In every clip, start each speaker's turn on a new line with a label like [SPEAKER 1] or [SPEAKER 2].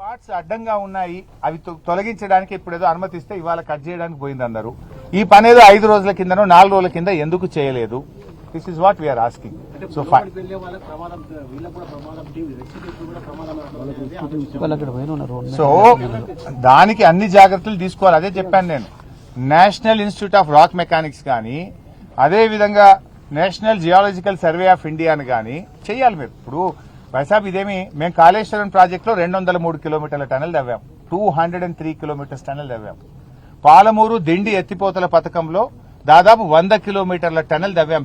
[SPEAKER 1] Parts అడ్డంగా ఉన్నాయి, అవి తొలగించడానికి ఇప్పుడేదో అనుమతిస్తే ఇవాళ కట్ చేయడానికి పోయిందన్నారు. ఈ పని ఏదో 5 రోజుల కిందనో 4 రోజుల కింద ఎందుకు చేయలేదు? This is what we are asking. So so దానికి అన్ని జాగ్రత్తలు తీసుకోవాలి. అదే చెప్పాను నేను. National institute of rock mechanics కానీ, అదేవిధంగా నేషనల్ జియాలజికల్ సర్వే ఆఫ్ ఇండియాని కానీ చెయ్యాలి మీరు. ఇప్పుడు వైసాబ్ ఇదేమి మేము కాళేశ్వరం ప్రాజెక్టులో 203 కిలోమీటర్ల టనల్ తవ్వాం, 203 కిలోమీటర్స్ టనల్ తవ్వాం. పాలమూరు దిండి ఎత్తిపోతల పథకంలో దాదాపు 100 కిలోమీటర్ల టనల్ తవ్వాం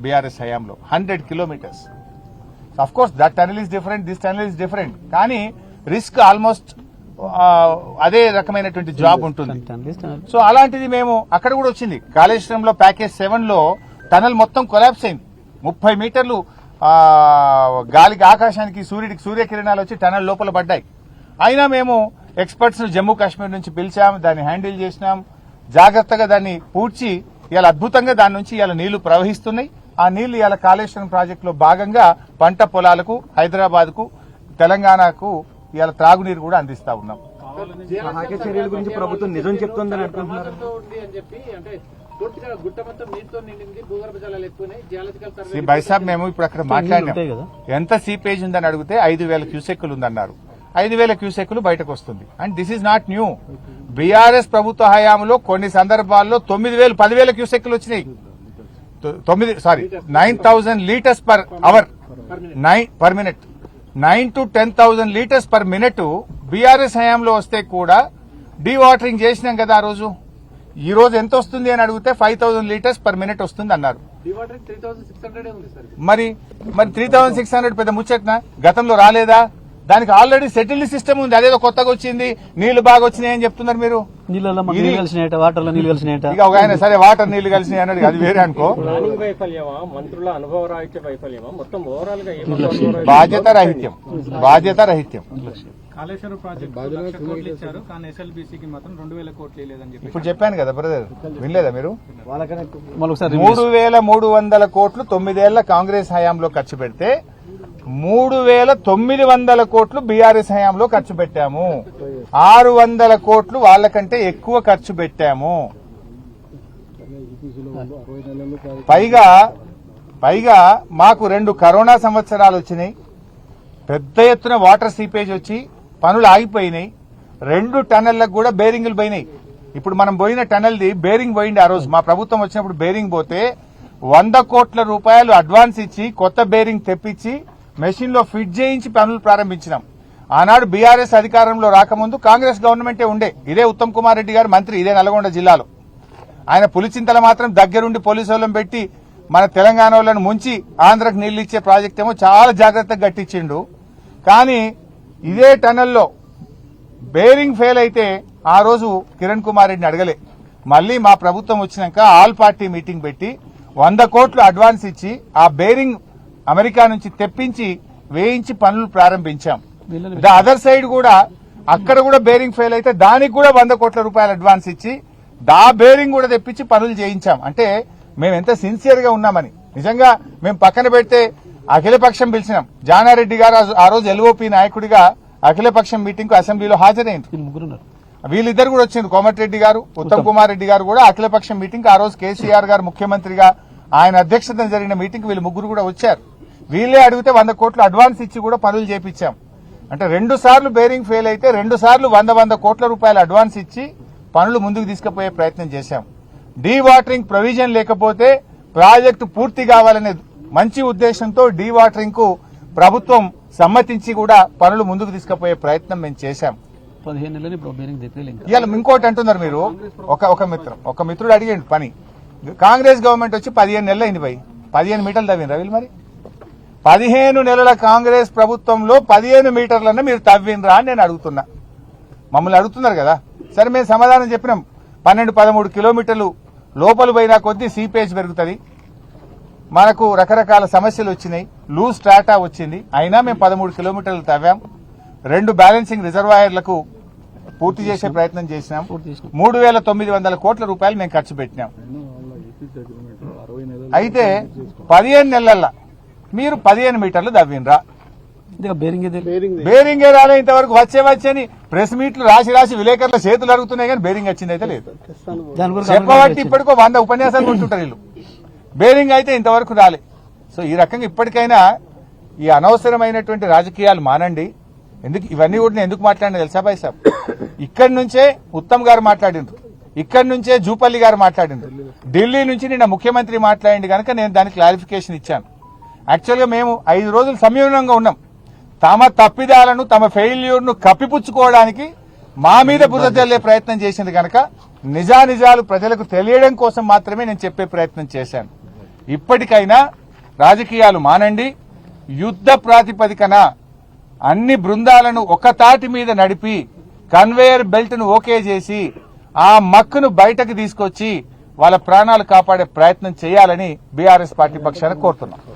[SPEAKER 1] బీఆర్ఎస్ హయాంలో, 100 kilometres. Of course that tunnel is different, this tunnel is different, కానీ రిస్క్ ఆల్మోస్ట్ అదే రకమైనటువంటి జాబ్ ఉంటుంది. సో అలాంటిది మేము అక్కడ కూడా వచ్చింది. కాళేశ్వరంలో ప్యాకేజ్ 7 లో టనల్ మొత్తం కొలాప్స్ అయింది. 30 మీటర్లు గాలికి ఆకాశానికి సూర్యకిరణాలు వచ్చి టనల్ లోపల పడ్డాయి. అయినా మేము ఎక్స్పర్ట్స్ ను జమ్మూ కాశ్మీర్ నుంచి పిలిచాం, దాన్ని హ్యాండిల్ చేసినాం, జాగ్రత్తగా దాన్ని పూడ్చి ఇవాళ అద్భుతంగా దాని నుంచి ఇవాళ నీళ్లు ప్రవహిస్తున్నాయి. ఆ నీళ్లు ఇవాళ కాళేశ్వరం ప్రాజెక్టులో భాగంగా పంట పొలాలకు, హైదరాబాద్ కు, తెలంగాణకు ఇవాళ త్రాగునీరు కూడా అందిస్తా ఉన్నాం.
[SPEAKER 2] చర్యల గురించి ప్రభుత్వం నిజం చెప్తుందని అనుకుంటున్నారు.
[SPEAKER 1] బైసాబ్ మేము ఇప్పుడు అక్కడ మాట్లాడినాం. ఎంత సీపేజ్ ఉందని అడిగితే 5,000 క్యూసెక్కులు ఉందన్నారు. 5,000 క్యూసెక్కులు బయటకు వస్తుంది. And this is not new. BRS ప్రభుత్వ హయాంలో కొన్ని సందర్భాల్లో 9,000, 10,000 క్యూసెక్కులు వచ్చినాయి. 9,000 litres per hour, per minute, 9 to 10,000 litres per minute BRS హయాంలో వస్తే కూడా డీవాటరింగ్ చేసినాం కదా ఆ రోజు. ఈ రోజు ఎంత వస్తుంది అని అడిగితే 5,000 లీటర్స్ పర్ మినిట్ వస్తుంది అన్నారు. మరి 3,600 పెద్ద ముచ్చట్నా? గతంలో రాలేదా? దానికి ఆల్రెడీ సెటిల్డ్ సిస్టమ్ ఉంది. అదేదో కొత్తగా వచ్చింది, నీళ్లు బాగా వచ్చినాయని చెప్తున్నారు మీరు. ఇక ఒక ఆయన సరే వాటర్ నీళ్లు కలిసినాయి అన్నాడు, అది వేరే అనుకో. బాధ్యత రహిత్యం.
[SPEAKER 3] కాళేశ్వరం ప్రాజెక్టు 1,00,000 కోట్లు ఇచ్చారు, కానీ ఎస్ఎల్బీసీకి మాత్రం 2,000 కోట్లు ఇవ్వలేదని చెప్పి
[SPEAKER 1] ఇప్పుడు చెప్పాను కదా బ్రదర్, వినలేదా మీరు? 3,300 కోట్లు 9 ఏళ్ల కాంగ్రెస్ హయాంలో ఖర్చు పెడితే 3,900 కోట్లు బీఆర్ఎస్ హయాంలో ఖర్చు పెట్టాము. 600 కోట్లు వాళ్ళకంటే ఎక్కువ ఖర్చు పెట్టాము. పైగా మాకు 2 కరోనా సంవత్సరాలు వచ్చినాయి. పెద్ద ఎత్తున వాటర్ సీపేజ్ వచ్చి పనులు ఆగిపోయినాయి. 2 టనళ్లకు కూడా బేరింగులు పోయినాయి. ఇప్పుడు మనం పోయిన టనల్ది బేరింగ్ పోయింది. ఆ రోజు మా ప్రభుత్వం వచ్చినప్పుడు బేరింగ్ పోతే 100 కోట్ల రూపాయలు అడ్వాన్స్ ఇచ్చి కొత్త బేరింగ్ తెప్పించి మెషిన్ లో ఫిట్ చేయించి పనులు ప్రారంభించినాం. ఆనాడు బీఆర్ఎస్ అధికారంలో రాకముందు కాంగ్రెస్ గవర్నమెంటే ఉండే. ఇదే ఉత్తమ్ కుమార్ రెడ్డి గారు మంత్రి, ఇదే నల్గొండ జిల్లాలో. ఆయన పులిచింతల మాత్రం దగ్గరుండి పోలీసు వాళ్ళని పెట్టి మన తెలంగాణ వాళ్ళని ముంచి ఆంధ్రకు నీళ్లు ఇచ్చే ప్రాజెక్ట్ ఏమో చాలా జాగ్రత్తగా గట్టించిండు. కానీ ఇదే టనల్లో బేరింగ్ ఫెయిల్ అయితే ఆ రోజు కిరణ్ కుమార్ రెడ్డిని అడగలే. మళ్లీ మా ప్రభుత్వం వచ్చినాక ఆల్ పార్టీ మీటింగ్ పెట్టి 100 కోట్లు అడ్వాన్స్ ఇచ్చి ఆ బేరింగ్ అమెరికా నుంచి తెప్పించి వేయించి పనులు ప్రారంభించాం. ద అదర్ సైడ్ కూడా అక్కడ కూడా బేరింగ్ ఫెయిల్ అయితే దానికి కూడా 100 కోట్ల రూపాయలు అడ్వాన్స్ ఇచ్చి దా బేరింగ్ కూడా తెప్పించి పనులు చేయించాం. అంటే మేము ఎంత సిన్సియర్ గా ఉన్నామని. నిజంగా మేము పక్కన పెడితే అఖిలపక్షం పిలిచినాం. జానారెడ్డి గారు ఆ రోజు ఎల్ఓపీ నాయకుడిగా అఖిలపక్షం మీటింగ్ కు అసెంబ్లీలో హాజరైంది. వీళ్ళిద్దరు కూడా వచ్చింది. కోమటిరెడ్డి గారు, ఉత్తమ్ కుమార్ రెడ్డి గారు కూడా అఖిలపక్షం మీటింగ్. ఆ రోజు కేసీఆర్ గారు ముఖ్యమంత్రిగా ఆయన అధ్యక్షతన జరిగిన మీటింగ్ వీళ్ళు ముగ్గురు కూడా వచ్చారు. వీళ్ళే అడిగితే 100 కోట్లు అడ్వాన్స్ ఇచ్చి కూడా పనులు చేపించాం. అంటే 2 సార్లు బేరింగ్ ఫెయిల్ అయితే 2 సార్లు 100 కోట్ల రూపాయలు అడ్వాన్స్ ఇచ్చి పనులు ముందుకు తీసుకుపోయే ప్రయత్నం చేశాం. డీవాటరింగ్ ప్రొవిజన్ లేకపోతే ప్రాజెక్టు పూర్తి కావాలనే మంచి ఉద్దేశంతో డీవాటరింగ్ కు ప్రభుత్వం సమ్మతించి కూడా పనులు ముందుకు తీసుకుపోయే ప్రయత్నం మేము చేశాం.
[SPEAKER 2] 15 నెలలు ఇప్పుడు బేరింగ్ తెప్పలేదు.
[SPEAKER 1] ఇవాళ ఇంకోటి అంటున్నారు మీరు. ఒక మిత్రుడు అడిగాడు పని. కాంగ్రెస్ గవర్నమెంట్ వచ్చి 15 నెలలు అయింది. 15 మీటర్లు తవ్వినరా వీళ్ళు? మరి 15 నెలల కాంగ్రెస్ ప్రభుత్వంలో 15 మీటర్లన్నా మీరు తవ్వినరా అని నేను అడుగుతున్నా. మమ్మల్ని అడుగుతున్నారు కదా. సరే మేము సమాధానం చెప్పినాం. 12-13 కిలోమీటర్లు లోపల పోయినా కొద్దీ సీపేజ్ పెరుగుతుంది, మనకు రకరకాల సమస్యలు వచ్చినాయి, లూజ్ స్ట్రాటా వచ్చింది. అయినా మేము 13 కిలోమీటర్లు తవ్వాం. 2 బ్యాలెన్సింగ్ రిజర్వాయర్లకు పూర్తి చేసే ప్రయత్నం చేసినాం. 3,900 కోట్ల రూపాయలు మేము ఖర్చు పెట్టినాం. అయితే 15 నెలల్లో మీరు 15 మీటర్లు తవ్వినరా? బేరింగే రాలే ఇంతవరకు వచ్చని ప్రెస్ మీట్లు రాసి విలేకరుల చేతులు అరుగుతున్నాయి కానీ బేరింగ్ వచ్చింది అయితే లేదు. చెప్పబట్టి ఇప్పటికో 100 ఉపన్యాసాలు కొట్టుంటారు వీళ్ళు. బేరింగ్ అయితే ఇంతవరకు రాలే. సో ఈ రకంగా ఇప్పటికైనా ఈ అనవసరమైనటువంటి రాజకీయాలు మానండి. ఇవన్నీ కూడా నేను ఎందుకు మాట్లాడినా తెలుసా భాయ్ సాబ్, ఇక్కడి నుంచే ఉత్తమ్ గారు మాట్లాడిండ్రు, ఇక్కడి నుంచే జూపల్లి గారు మాట్లాడిండ్రు, ఢిల్లీ నుంచి నిన్న ముఖ్యమంత్రి మాట్లాడింది కనుక నేను దానికి క్లారిఫికేషన్ ఇచ్చాను. యాక్చువల్గా మేము 5 రోజులు సంయమనంగా ఉన్నాం. తమ తప్పిదాలను తమ ఫెయిల్యూర్ ను కప్పిపుచ్చుకోవడానికి మా మీద బురద జల్లే ప్రయత్నం చేసింది కనుక నిజానిజాలు ప్రజలకు తెలియడం కోసం మాత్రమే నేను చెప్పే ప్రయత్నం చేశాను. ఇప్పటికైనా రాజకీయాలు మానండి. యుద్ధ ప్రాతిపదికన అన్ని బృందాలను ఒక తాటి మీద నడిపి కన్వేయర్ బెల్ట్ ను ఓకే చేసి ఆ మక్కును బయటకు తీసుకొచ్చి వాళ్ళ ప్రాణాలు కాపాడే ప్రయత్నం చేయాలని బీఆర్ఎస్ పార్టీ పక్షాన కోరుతున్నాం.